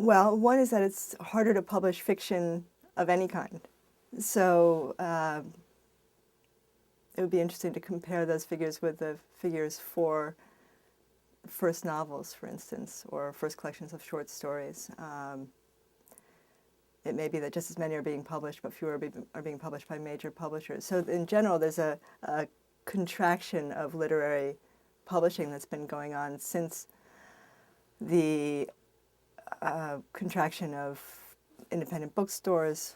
Well, one is that it's harder to publish fiction of any kind. So it would be interesting to compare those figures with the figures for first novels, for instance, or first collections of short stories. It may be that just as many are being published, but fewer are being published by major publishers. So in general, there's a contraction of literary publishing that's been going on since the contraction of independent bookstores,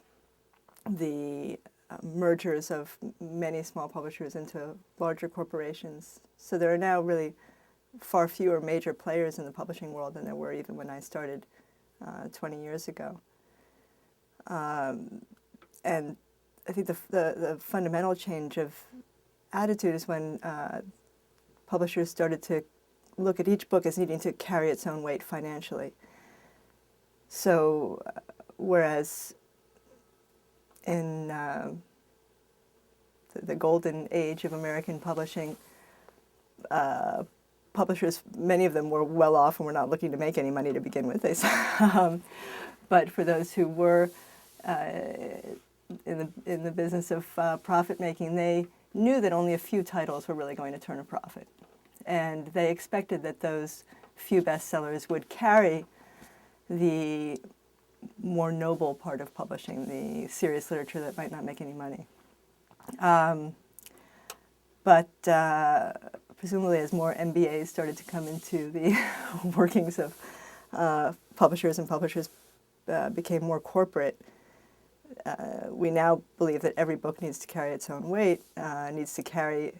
the mergers of many small publishers into larger corporations. So there are now really far fewer major players in the publishing world than there were even when I started 20 years ago. And I think the fundamental change of attitude is when publishers started to look at each book as needing to carry its own weight financially. So whereas in the golden age of American publishing, publishers, many of them were well off and were not looking to make any money to begin with. But for those who were in the business of profit making, they knew that only a few titles were really going to turn a profit. And they expected that those few bestsellers would carry the more noble part of publishing, the serious literature that might not make any money. But presumably as more MBAs started to come into the workings of publishers and publishers became more corporate, we now believe that every book needs to carry its own weight, needs to carry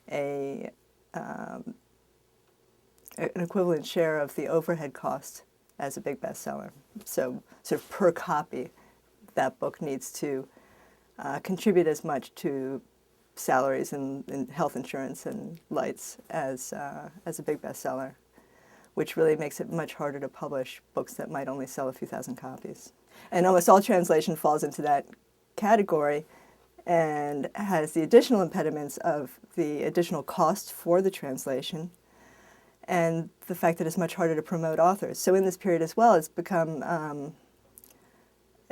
an equivalent share of the overhead cost as a big bestseller. So sort of per copy, that book needs to contribute as much to salaries and health insurance and lights as a big bestseller, which really makes it much harder to publish books that might only sell a few thousand copies. And almost all translation falls into that category and has the additional impediments of the additional cost for the translation and the fact that it's much harder to promote authors. So in this period as well, it's become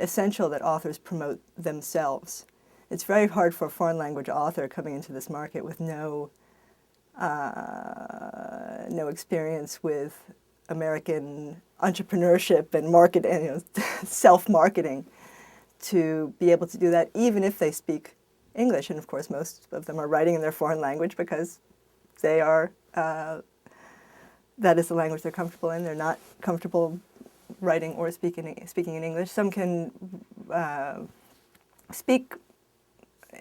essential that authors promote themselves. It's very hard for a foreign language author coming into this market with no experience with American entrepreneurship and self-marketing to be able to do that, even if they speak English. And of course, most of them are writing in their foreign language because they are. That is the language they're comfortable in. They're not comfortable writing or speaking in English. Some can speak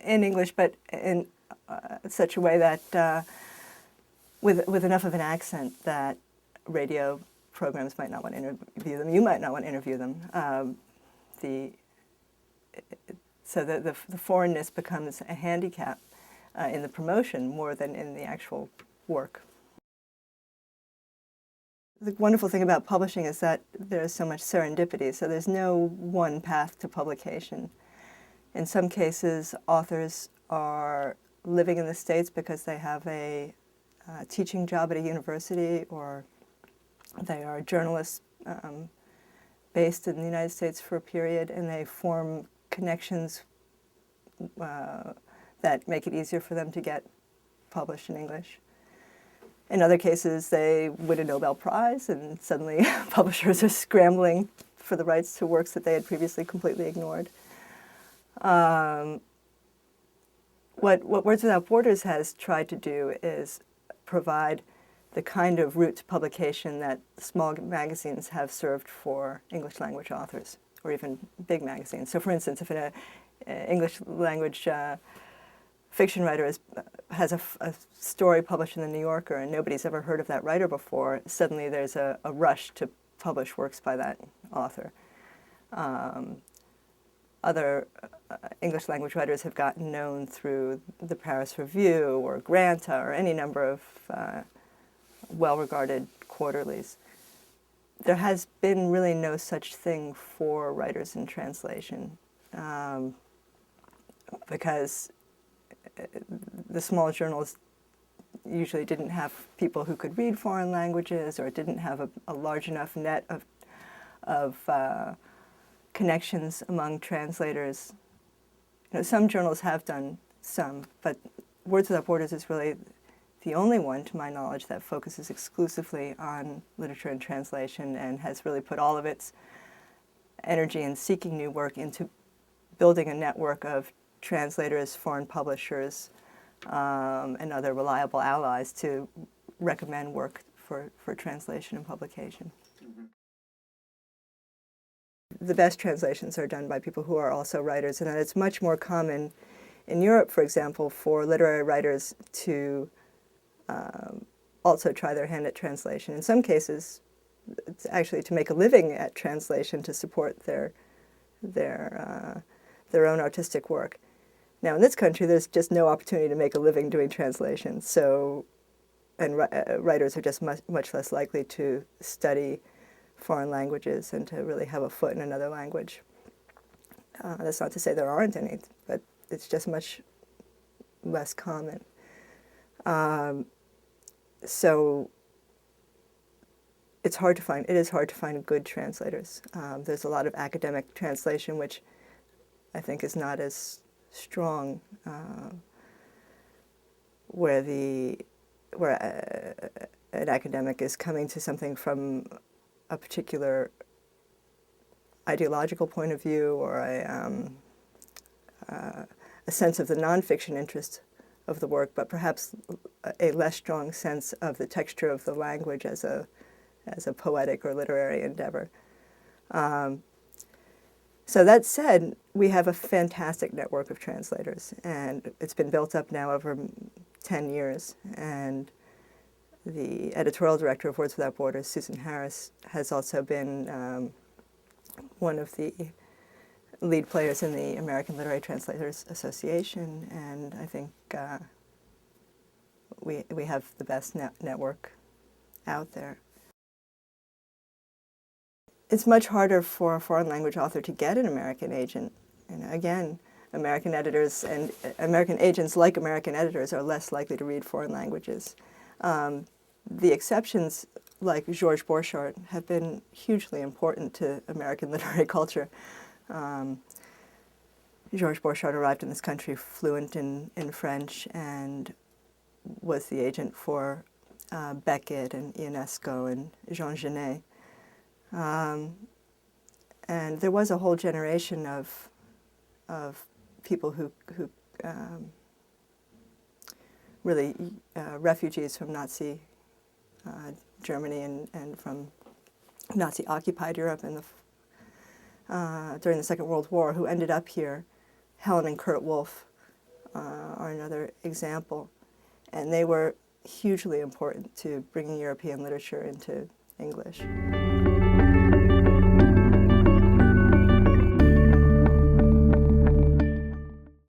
in English, but in such a way that with enough of an accent that radio programs might not want to interview them. You might not want to interview them. So the foreignness becomes a handicap in the promotion more than in the actual work. The wonderful thing about publishing is that there's so much serendipity, so there's no one path to publication. In some cases, authors are living in the States because they have a teaching job at a university, or they are journalists based in the United States for a period, and they form connections that make it easier for them to get published in English. In other cases, they win a Nobel Prize, and suddenly publishers are scrambling for the rights to works that they had previously completely ignored. What Words Without Borders has tried to do is provide the kind of route to publication that small magazines have served for English language authors, or even big magazines. So for instance, if an English language fiction writer has a story published in the New Yorker and nobody's ever heard of that writer before, suddenly there's a rush to publish works by that author. Other English language writers have gotten known through the Paris Review or Granta or any number of well-regarded quarterlies. There has been really no such thing for writers in translation because the small journals usually didn't have people who could read foreign languages, or didn't have a large enough net connections among translators. You know, some journals have done some, but Words Without Borders is really the only one, to my knowledge, that focuses exclusively on literature and translation and has really put all of its energy in seeking new work into building a network of translators, foreign publishers, and other reliable allies to recommend work for translation and publication. Mm-hmm. The best translations are done by people who are also writers, and it's much more common in Europe, for example, for literary writers to also try their hand at translation. In some cases, it's actually to make a living at translation to support their own artistic work. Now, in this country, there's just no opportunity to make a living doing translation, so, and writers are just much less likely to study foreign languages and to really have a foot in another language. That's not to say there aren't any, but it's just much less common. So it is hard to find good translators. There's a lot of academic translation, which I think is not as strong, where an academic is coming to something from a particular ideological point of view or a sense of the nonfiction interest of the work, but perhaps a less strong sense of the texture of the language as a poetic or literary endeavor. So that said, we have a fantastic network of translators, and it's been built up now over 10 years. And the editorial director of Words Without Borders, Susan Harris, has also been one of the lead players in the American Literary Translators Association, and I think we have the best network out there. It's much harder for a foreign language author to get an American agent. And again, American editors and American agents, like American editors, are less likely to read foreign languages. The exceptions, like Georges Borchardt, have been hugely important to American literary culture. Georges Borchardt arrived in this country fluent in French and was the agent for Beckett and Ionesco and Jean Genet. And there was a whole generation of people who really refugees from Nazi Germany and from Nazi-occupied Europe in during the Second World War, who ended up here. Helen and Kurt Wolff are another example, and they were hugely important to bringing European literature into English.